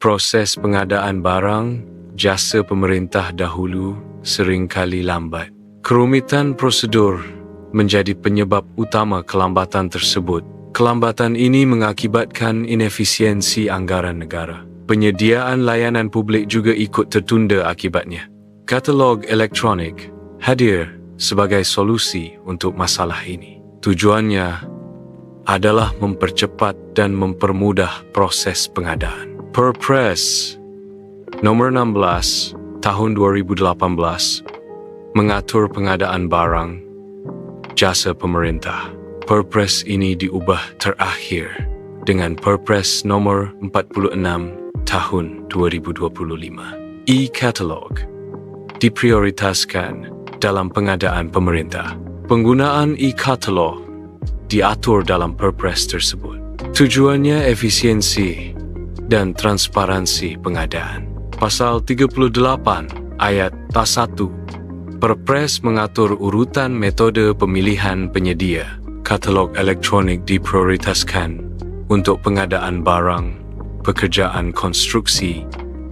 Proses pengadaan barang, jasa pemerintah dahulu seringkali lambat. Kerumitan prosedur menjadi penyebab utama kelambatan tersebut. Kelambatan ini mengakibatkan inefisiensi anggaran negara. Penyediaan layanan publik juga ikut tertunda akibatnya. Katalog elektronik hadir sebagai solusi untuk masalah ini. Tujuannya adalah mempercepat dan mempermudah proses pengadaan. Perpres nomor 16 tahun 2018 mengatur pengadaan barang jasa pemerintah. Perpres ini diubah terakhir dengan Perpres nomor 46 tahun 2025. E-katalog diprioritaskan dalam pengadaan pemerintah. Penggunaan e-katalog diatur dalam Perpres tersebut. Tujuannya efisiensi dan transparansi pengadaan. Pasal 38 ayat 1 Perpres mengatur urutan metode pemilihan penyedia. Katalog elektronik diprioritaskan untuk pengadaan barang, pekerjaan konstruksi,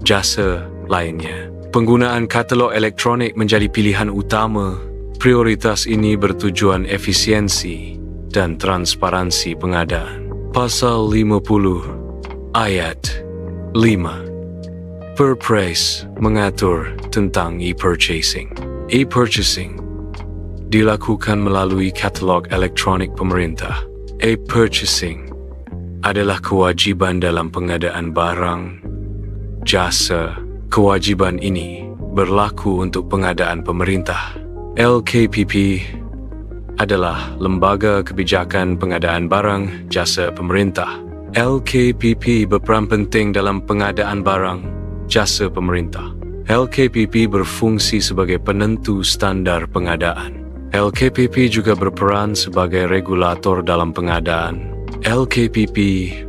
jasa lainnya. Penggunaan katalog elektronik menjadi pilihan utama. Prioritas ini bertujuan efisiensi dan transparansi pengadaan. Pasal 50 Ayat 5 Perpres mengatur tentang e-purchasing. E-purchasing dilakukan melalui katalog elektronik pemerintah. E-purchasing adalah kewajiban dalam pengadaan barang, jasa. Kewajiban ini berlaku untuk pengadaan pemerintah. LKPP adalah lembaga kebijakan pengadaan barang jasa pemerintah. LKPP berperan penting dalam pengadaan barang jasa pemerintah. LKPP berfungsi sebagai penentu standar pengadaan. LKPP juga berperan sebagai regulator dalam pengadaan. LKPP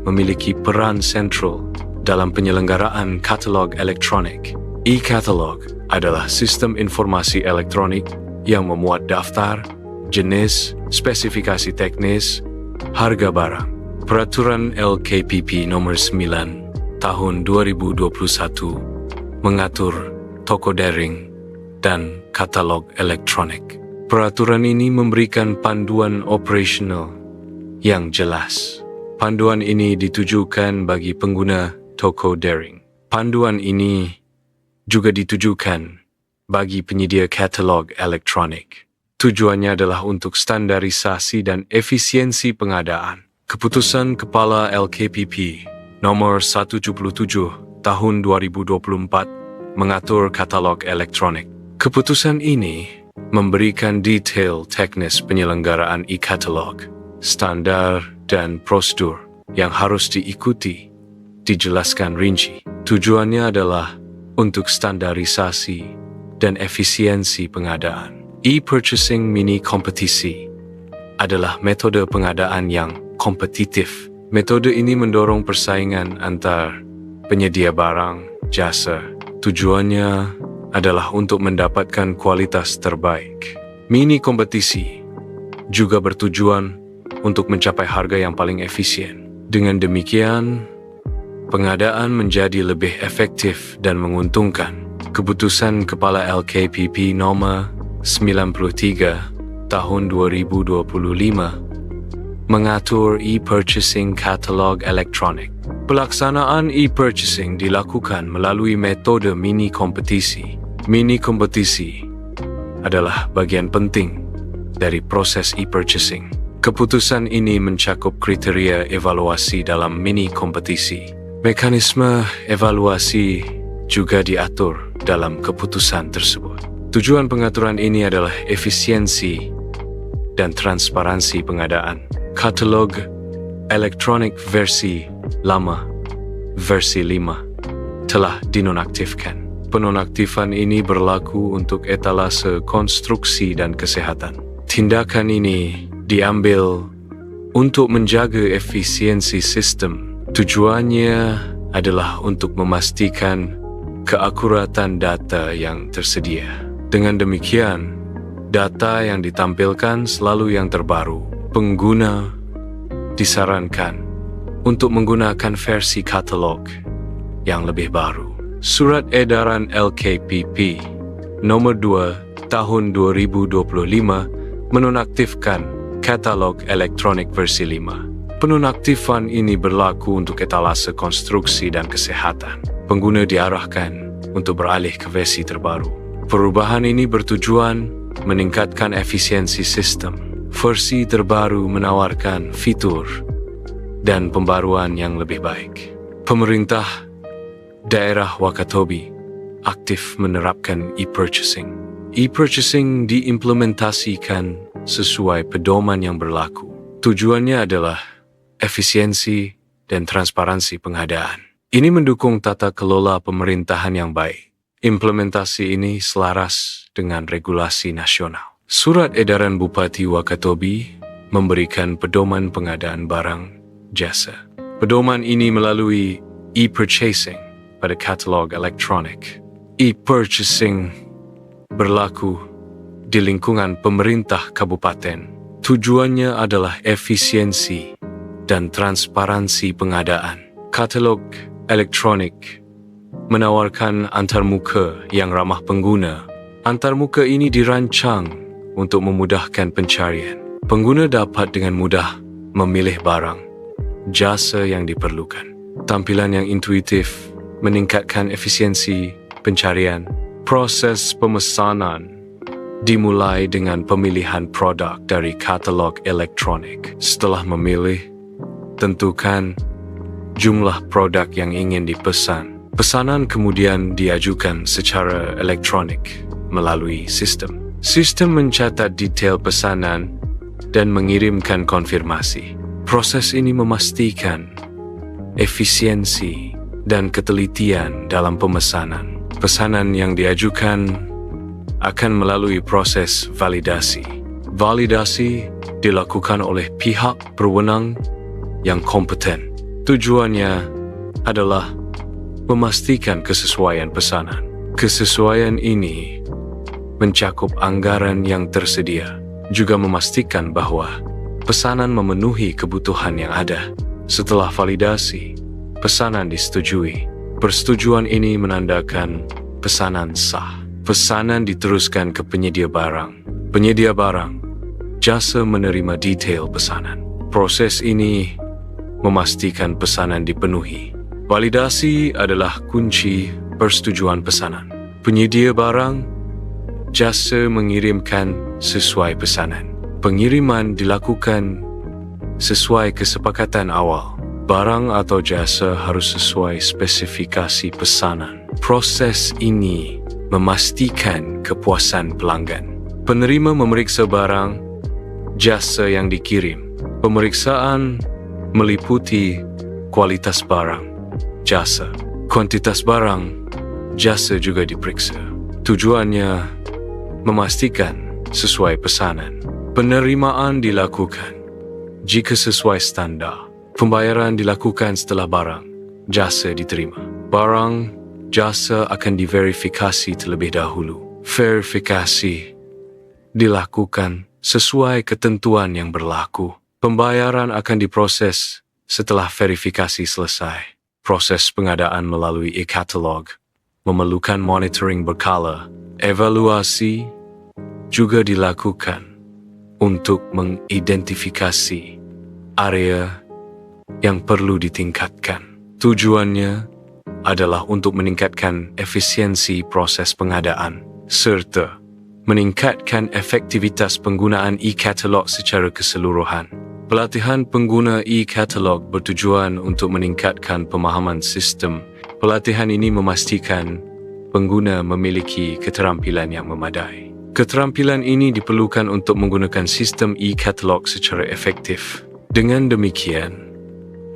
memiliki peran sentral dalam penyelenggaraan katalog elektronik. E-katalog adalah sistem informasi elektronik yang memuat daftar, jenis, spesifikasi teknis, harga barang. Peraturan LKPP nomor 9 tahun 2021 mengatur toko daring dan katalog elektronik. Peraturan ini memberikan panduan operasional yang jelas. Panduan ini ditujukan bagi pengguna toko daring. Panduan ini juga ditujukan bagi penyedia katalog elektronik. Tujuannya adalah untuk standarisasi dan efisiensi pengadaan. Keputusan Kepala LKPP nomor 177 tahun 2024 mengatur katalog elektronik. Keputusan ini memberikan detail teknis penyelenggaraan e-katalog, standar dan prosedur yang harus diikuti, dijelaskan rinci. Tujuannya adalah untuk standarisasi dan efisiensi pengadaan. E-purchasing mini kompetisi adalah metode pengadaan yang kompetitif. Metode ini mendorong persaingan antar penyedia barang, jasa. Tujuannya adalah untuk mendapatkan kualitas terbaik. Mini kompetisi juga bertujuan untuk mencapai harga yang paling efisien. Dengan demikian, pengadaan menjadi lebih efektif dan menguntungkan. Keputusan Kepala LKPP nomor 93 tahun 2025 mengatur e-purchasing katalog elektronik. Pelaksanaan e-purchasing dilakukan melalui metode mini kompetisi. Mini kompetisi adalah bagian penting dari proses e-purchasing. Keputusan ini mencakup kriteria evaluasi dalam mini kompetisi. Mekanisme evaluasi juga diatur dalam keputusan tersebut. Tujuan pengaturan ini adalah efisiensi dan transparansi pengadaan. Katalog elektronik versi lama, versi 5, telah dinonaktifkan. Penonaktifan ini berlaku untuk etalase konstruksi dan kesehatan. Tindakan ini diambil untuk menjaga efisiensi sistem. Tujuannya adalah untuk memastikan keakuratan data yang tersedia. Dengan demikian, data yang ditampilkan selalu yang terbaru. Pengguna disarankan untuk menggunakan versi katalog yang lebih baru. Surat Edaran LKPP Nomor 2 Tahun 2025 menonaktifkan katalog elektronik versi 5. Penonaktifan ini berlaku untuk etalase konstruksi dan kesehatan. Pengguna diarahkan untuk beralih ke versi terbaru. Perubahan ini bertujuan meningkatkan efisiensi sistem. Versi terbaru menawarkan fitur dan pembaruan yang lebih baik. Pemerintah daerah Wakatobi aktif menerapkan e-purchasing. E-purchasing diimplementasikan sesuai pedoman yang berlaku. Tujuannya adalah efisiensi dan transparansi pengadaan. Ini mendukung tata kelola pemerintahan yang baik. Implementasi ini selaras dengan regulasi nasional. Surat Edaran Bupati Wakatobi memberikan pedoman pengadaan barang jasa. Pedoman ini melalui e-purchasing pada katalog elektronik. E-purchasing berlaku di lingkungan pemerintah kabupaten. Tujuannya adalah efisiensi dan transparansi pengadaan. Katalog elektronik menawarkan antarmuka yang ramah pengguna. Antarmuka ini dirancang untuk memudahkan pencarian. Pengguna dapat dengan mudah memilih barang, jasa yang diperlukan. Tampilan yang intuitif meningkatkan efisiensi pencarian. Proses pemesanan dimulai dengan pemilihan produk dari katalog elektronik. Setelah memilih, tentukan jumlah produk yang ingin dipesan. Pesanan kemudian diajukan secara elektronik melalui sistem. Sistem mencatat detail pesanan dan mengirimkan konfirmasi. Proses ini memastikan efisiensi dan ketelitian dalam pemesanan. Pesanan yang diajukan akan melalui proses validasi. Validasi dilakukan oleh pihak berwenang yang kompeten. Tujuannya adalah memastikan kesesuaian pesanan. Kesesuaian ini mencakup anggaran yang tersedia, juga memastikan bahwa pesanan memenuhi kebutuhan yang ada. Setelah validasi, pesanan disetujui. Persetujuan ini menandakan pesanan sah. Pesanan diteruskan ke penyedia barang. Penyedia barang, jasa menerima detail pesanan. Proses ini memastikan pesanan dipenuhi. Validasi adalah kunci persetujuan pesanan. Penyedia barang, jasa mengirimkan sesuai pesanan. Pengiriman dilakukan sesuai kesepakatan awal. Barang atau jasa harus sesuai spesifikasi pesanan. Proses ini memastikan kepuasan pelanggan. Penerima memeriksa barang, jasa yang dikirim. Pemeriksaan meliputi kualitas barang, jasa. Kuantitas barang, jasa juga diperiksa. Tujuannya memastikan sesuai pesanan. Penerimaan dilakukan jika sesuai standar. Pembayaran dilakukan setelah barang, jasa diterima. Barang, jasa akan diverifikasi terlebih dahulu. Verifikasi dilakukan sesuai ketentuan yang berlaku. Pembayaran akan diproses setelah verifikasi selesai. Proses pengadaan melalui e-katalog memerlukan monitoring berkala. Evaluasi juga dilakukan untuk mengidentifikasi area yang perlu ditingkatkan. Tujuannya adalah untuk meningkatkan efisiensi proses pengadaan serta meningkatkan efektivitas penggunaan e-katalog secara keseluruhan. Pelatihan pengguna e-katalog bertujuan untuk meningkatkan pemahaman sistem. Pelatihan ini memastikan pengguna memiliki keterampilan yang memadai. Keterampilan ini diperlukan untuk menggunakan sistem e-katalog secara efektif. Dengan demikian,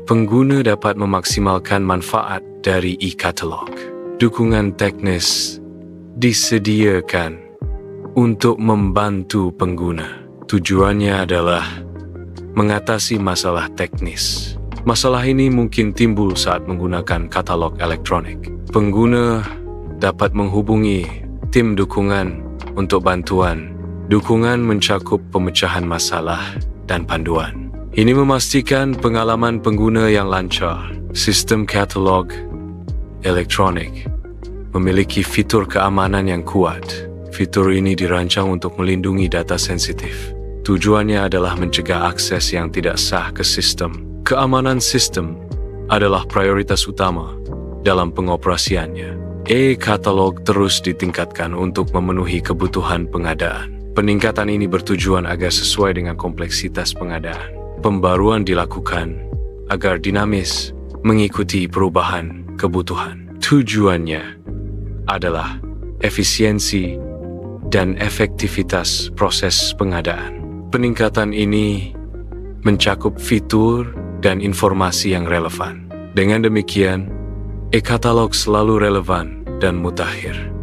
pengguna dapat memaksimalkan manfaat dari e-katalog. Dukungan teknis disediakan untuk membantu pengguna. Tujuannya adalah mengatasi masalah teknis. Masalah ini mungkin timbul saat menggunakan katalog elektronik. Pengguna dapat menghubungi tim dukungan untuk bantuan. Dukungan mencakup pemecahan masalah dan panduan. Ini memastikan pengalaman pengguna yang lancar. Sistem katalog elektronik memiliki fitur keamanan yang kuat. Fitur ini dirancang untuk melindungi data sensitif. Tujuannya adalah mencegah akses yang tidak sah ke sistem. Keamanan sistem adalah prioritas utama dalam pengoperasiannya. E-katalog terus ditingkatkan untuk memenuhi kebutuhan pengadaan. Peningkatan ini bertujuan agar sesuai dengan kompleksitas pengadaan. Pembaruan dilakukan agar dinamis mengikuti perubahan kebutuhan. Tujuannya adalah efisiensi dan efektivitas proses pengadaan. Peningkatan ini mencakup fitur dan informasi yang relevan. Dengan demikian, e-katalog selalu relevan dan mutakhir.